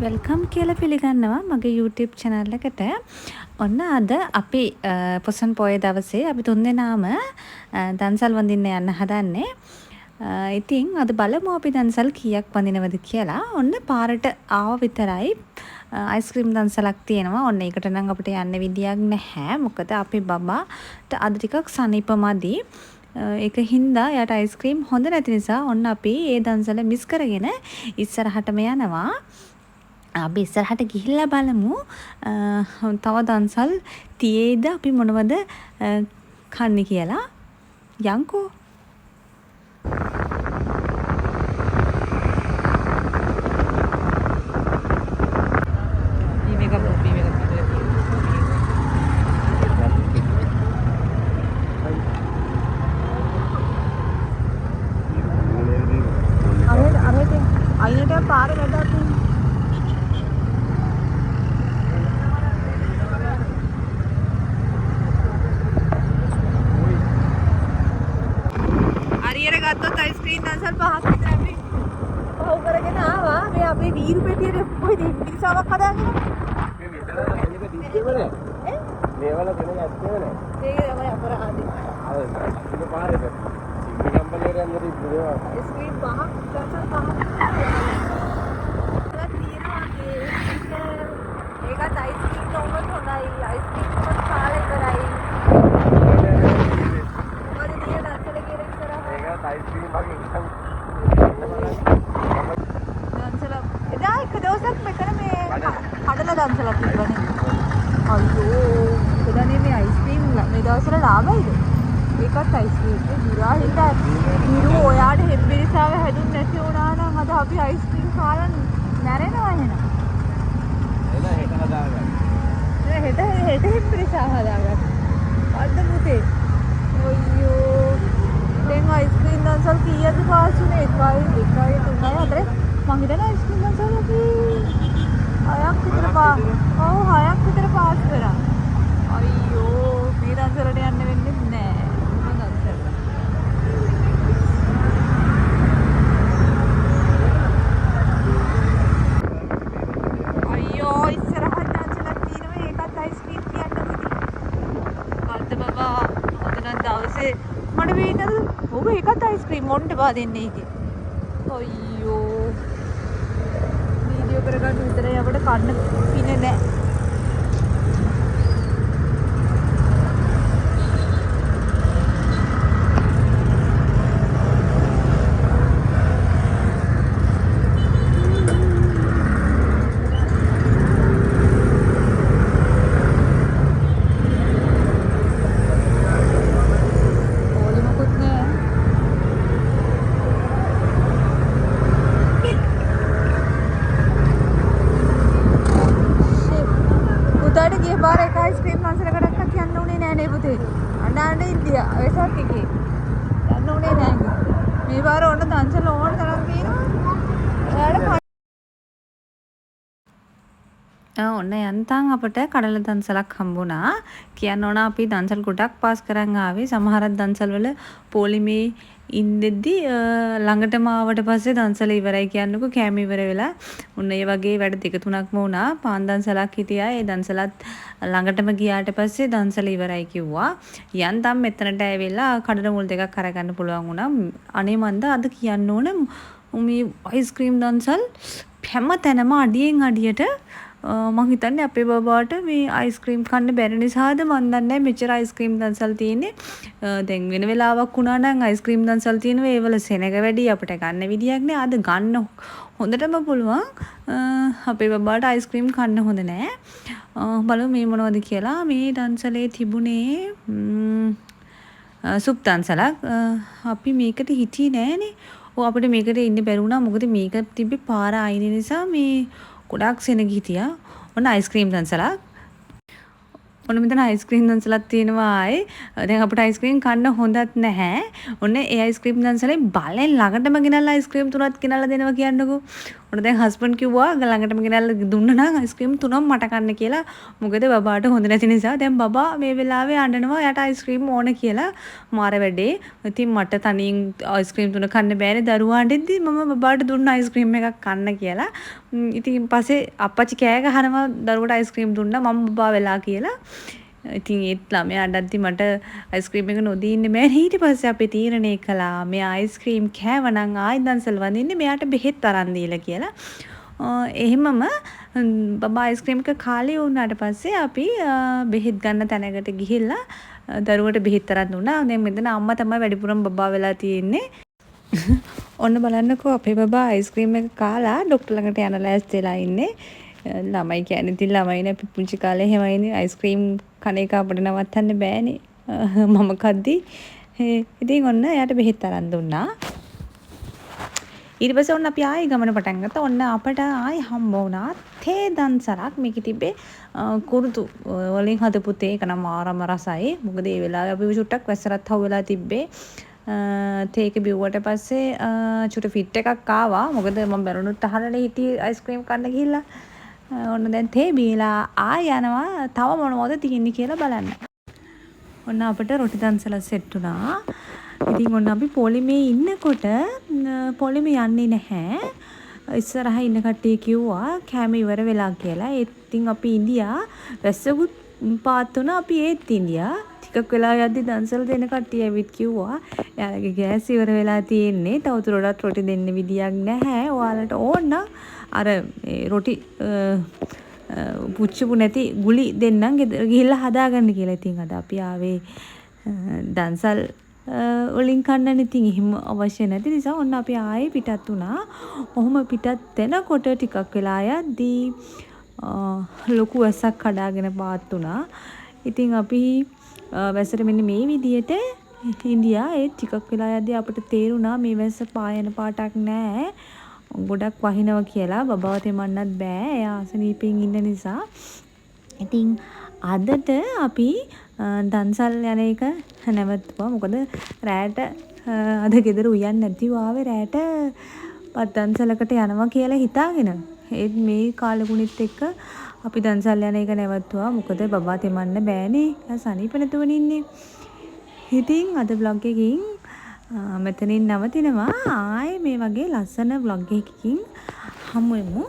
Welcome කියලා පිළිගන්නවා මගේ YouTube channel එකට. ඔන්න අද අපි පොසොන් පොය දවසේ අපි තුන්දෙනාම දන්සල් වඳින්න යන්න හදන්නේ. ඉතින් අද බලමු අපි දන්සල් කීයක් වඳිනවද කියලා. ඔන්න පාරට ආව විතරයි අයිස්ක්‍රීම් දන්සලක් තියෙනවා. ඔන්න ඒකට නම් අපිට යන්න විදියක් නැහැ. මොකද අපේ බබාට අද ටිකක් සනීපමදි. ඒක හින්දා යට අයිස්ක්‍රීම් හොඳ නැති නිසා ඔන්න අපි ඒ දන්සල මිස් කරගෙන ඉස්සරහටම යනවා. අපි ඉස්සරහට ගිහිල්ලා බලමු තව දන්සල් තියේද අපි මොනවද කන්නේ කියලා. යන්කෝ. අයියට පාර වැඩක් ගත්තොත් අයිස්ක්‍රීම් දන්සල් පහක් විතර අපි පහු කරගෙන ආවා. මේ අපේ වීරු පෙට්ටියේ කොහෙද පිරිසාවක් හදාගෙන මේ මෙතන මේක දිස්සෙම නෑ ඈ මේවල කෙනෙක් ඇත්තේ නෑ. ඒක තමයි අපරාධේ. අර ඒක පාරේට සිංහ කම්පලේ යන්නේ ඉතින් අයිස්ක්‍රීම් පහක් දන්සල් පහක් ඒකත් අයිස්ක්‍රීම් නොවුනොත් හොඳයි. අයිස්ක්‍රීම් උනත් කාලේ ඉවරයි. අයිස්ක්‍රීම් වගේ නිකන් දන්සල එදා එක දවසක් මෙතන මේ කඩලා දන්සලක් තිබ්බනේ. අයියෝ එදානේ මේ අයිස්ක්‍රීම් මේ දවස්වල ලාභයිද? ඒකත් අයිස්ක්‍රීම් ඒ දිරා හින්දා හිරු ඔයාට හෙම්බිරිසාව හැදුන්නේ නැති වුණා නම් අද අපි අයිස්ක්‍රීම් කාලා මැරෙනවා එහෙනම්. එද හෙට හදාගන්න. හෙට හෙම්බිරිසාව හදාගන්න. අද පුතේ. අයියෝ දැන් අයිස්ක්‍රීම් දන්සල් කීයද පාස් වුනේ? 1 2 3 4 මං හිතන්නේ අයිස්ක්‍රීම් දන්සල් අපි 6ක් විතර පාස්. ඔව් 6ක් විතර පාස් කරා. අයියෝ මේ දන්සලට යන්න වෙන්නේ නැහැ. මොන දන්සල්? අයියෝ ඉස්සරහට දන්සලක් තියෙනවා. ඒකත් අයිස්ක්‍රීම් කියන්න පුතේ. කල්ද බබා ඔතන දවසේ මට වෙන්නද? ඔබ ඒකත් අයිස්ක්‍රීම් මොන්ට බා දෙන්නේ ඉතින්. අයියෝ. වීඩියෝ කරගන්න විතරයි අපිට කන්න පිනේ නැහැ. बार एक आइसक्रीम दන්සලකට කියන්න උනේ නෑ නේ පුතේ. අඬන්න ඉන්දියා වෙසක් එකේ. යන්න උනේ නෑ. මේ බාර ඕන දන්සල ඕන තරම් තියෙනවා. එයාට ඔන්න යන්තම් අපට කඩල දන්සලක් හම්බුණා. කියන්න ඕන අපි දන්සල් ගොඩක් පාස් කරන් ආවේ. සමහරක් දන්සල් වල පොලිමේ ඉන්දෙද්දි ළඟටම ආවට පස්සේ දන්සල ඉවරයි කියන්නකෝ කෑම ඉවර වෙලා. උන්න ඒ වගේ වැඩ දෙක තුනක්ම වුණා. පාන් දන්සලක් හිටියා. ඒ දන්සලත් ළඟටම ගියාට පස්සේ දන්සල ඉවරයි කිව්වා. යන්තම් මෙතනට ඇවිල්ලා කඩල මුල් දෙකක් අරගන්න පුළුවන් වුණා. අනේ මන්ද අද කියන්න ඕන මේ අයිස්ක්‍රීම් දන්සල් හැම තැනම අඩියෙන් අඩියට මං හිතන්නේ අපේ බබාට මේ අයිස්ක්‍රීම් කන්න බැරි නිසාද මන් දන්නේ මෙච්චර අයිස්ක්‍රීම් දන්සල් තියෙන්නේ. දැන් වෙන වෙලාවක් වුණා නම් අයිස්ක්‍රීම් දන්සල් තියෙනවා ඒවල සෙනග වැඩි අපිට ගන්න විදියක් නෑ. අද ගන්න හොඳටම පුළුවන්. අපේ බබාට අයිස්ක්‍රීම් කන්න හොඳ නෑ. බලමු මේ මොනවද කියලා. මේ දන්සලේ තිබුණේ සුප් දන්සලක්. අපි මේකට හිටියේ නෑනේ. ඔව් අපිට මේකට ඉන්න බැරි වුණා. මොකද මේක තිබ්බේ පාර අයින නිසා මේ ගොඩක් සෙනග හිටියා. ඔන්න අයිස්ක්‍රීම් දන්සලක්. ඔන්න මෙතන අයිස්ක්‍රීම් දන්සලක් තියෙනවා ආයේ. දැන් අපිට අයිස්ක්‍රීම් කන්න හොඳත් නැහැ. ඔන්න ඒ අයිස්ක්‍රීම් දන්සලේ බලෙන් ළඟටම ගෙනල්ලා අයිස්ක්‍රීම් තුනක් ගෙනල්ලා දෙනවා කියන්නකෝ. ඔන්න දැන් හස්බන්ඩ් කිව්වා ළඟටම ගෙනල්ලා දුන්නා නම් අයිස්ක්‍රීම් 3ක් මට කන්න කියලා. මොකද බබාට හොඳ නැති නිසා දැන් බබා මේ වෙලාවේ අඬනවා යාට අයිස්ක්‍රීම් ඕන කියලා. මාර වැඩේ. ඉතින් මට තනියෙන් අයිස්ක්‍රීම් 3 කන්න බෑනේ දරුවා අඬද්දි මම බබාට දුන්න අයිස්ක්‍රීම් එකක් කන්න කියලා. ඉතින් පස්සේ අප්පච්චි කෑ ගහනවා දරුවට අයිස්ක්‍රීම් දුන්නා මම බබා වෙලා කියලා. ඉතින් ඒත් ළමයා අඬද්දි මට අයිස්ක්‍රීම් එක නොදී ඉන්න බෑ. ඊට පස්සේ අපි තීරණය කළා මෙයා අයිස්ක්‍රීම් කෑවනම් ආයි දන්සල් වඳින්නේ මෙයාට බෙහෙත් අරන් දීලා කියලා. එහෙමම බබා අයිස්ක්‍රීම් එක කාලේ වුණාට පස්සේ අපි බෙහෙත් ගන්න තැනකට ගිහිල්ලා දරුවට බෙහෙත් අරන් දුන්නා. දැන් මෙතන අම්මා තමයි වැඩිපුරම බබා වෙලා තියෙන්නේ. ඔන්න බලන්නකෝ අපේ බබා අයිස්ක්‍රීම් එක කාලා ඩොක්ටර් ළඟට යන ලෑස්තිලා ඉන්නේ. ළමයි කියන්නේ ඉතින් ළමයිනේ අපි පුංචි කාලේ එහෙමයිනේ අයිස්ක්‍රීම් කන එක අපිට නවත්තන්න බෑනේ. මම කද්දි ඉතින් ඔන්න එයාට බෙහෙත් අරන් දුන්නා. ඊට පස්සේ ඔන්න අපි ආයෙ ගමන පටන් ගත්තා. ඔන්න අපට ආයෙ හම්බ වුණා තේ දන්සලක්. මේකේ තිබ්බේ කුරුතු වලින් හදපු තේ එක නම් ආරම රසයි. මොකද ඒ වෙලාවේ අපි චුට්ටක් වැස්සරත් හවු වෙලා තිබ්බේ. තේක බිව්වට පස්සේ චුට ෆිට් එකක් ආවා. මොකද මම බැලුණුත් අහලනේ හිටියේ අයිස්ක්‍රීම් කන්න ගිහිල්ලා. ඔන්න දැන් තේ බීලා ආය යනවා තව මොනවද තියෙන්නේ කියලා බලන්න. ඔන්න අපිට රොටි දන්සල සෙට් වුණා. ඉතින් ඔන්න අපි පොලිමේ ඉන්නකොට පොලිමේ යන්නේ නැහැ. ඉස්සරහා ඉන්න කට්ටිය කිව්වා කැම ඉවර වෙලා කියලා. ඉතින් අපි ඉන්දියා වැස්සකුත් පාත් වුණා අපි ඒත් ඉන්දියා. ටිකක් වෙලා යද්දි දන්සල දෙන කට්ටිය ඇවිත් කිව්වා එයාලගේ ගෑස් ඉවර වෙලා තියෙන්නේ. තවදුරටත් රොටි දෙන්න විදියක් නැහැ. ඔයාලට ඕන නම් අර රොටි පුච්චපු නැති ගුලි දෙන්නම් ගෙදර ගිහිල්ලා හදාගන්න කියලා. ඉතින් අද අපි ආවේ දන්සල් වලින් කන්න ඉතින් එහෙම අවශ්‍ය නැති නිසා ඔන්න අපි ආයේ පිටත් වුණා. ඔහොම පිටත් වෙනකොට ටිකක් වෙලා යද්දී ලොකු වැස්සක් කඩාගෙන පාත් වුණා. ඉතින් අපි වැස්සට මෙන්න මේ විදියට ඉන්දියා ඒ ටිකක් වෙලා යද්දී අපිට තේරුණා මේ වැස්ස පායන පාටක් නෑ. ගොඩක් වහිනවා කියලා බබාව තෙමන්නත් බෑ. එයා අසනීපෙන් ඉන්න නිසා. ඉතින් අදට අපි දන්සල් යන එක නැවතුවා. මොකද රෑට අද ගෙදර උයන් නැතිව ආවේ රෑට පත් දන්සලකට යනවා කියලා හිතාගෙන. ඒත් මේ කාලෙකුණිත් එක්ක අපි දන්සල් යන එක නැවතුවා. මොකද බබා තෙමන්න බෑනේ. එයා සනීප නැතුවනේ ඉන්නේ. ඉතින් අද vlog එකකින් මෙතනින් නවතිනවා. ආයේ මේ වගේ ලස්සන vlog එකකින් හමු වෙමු.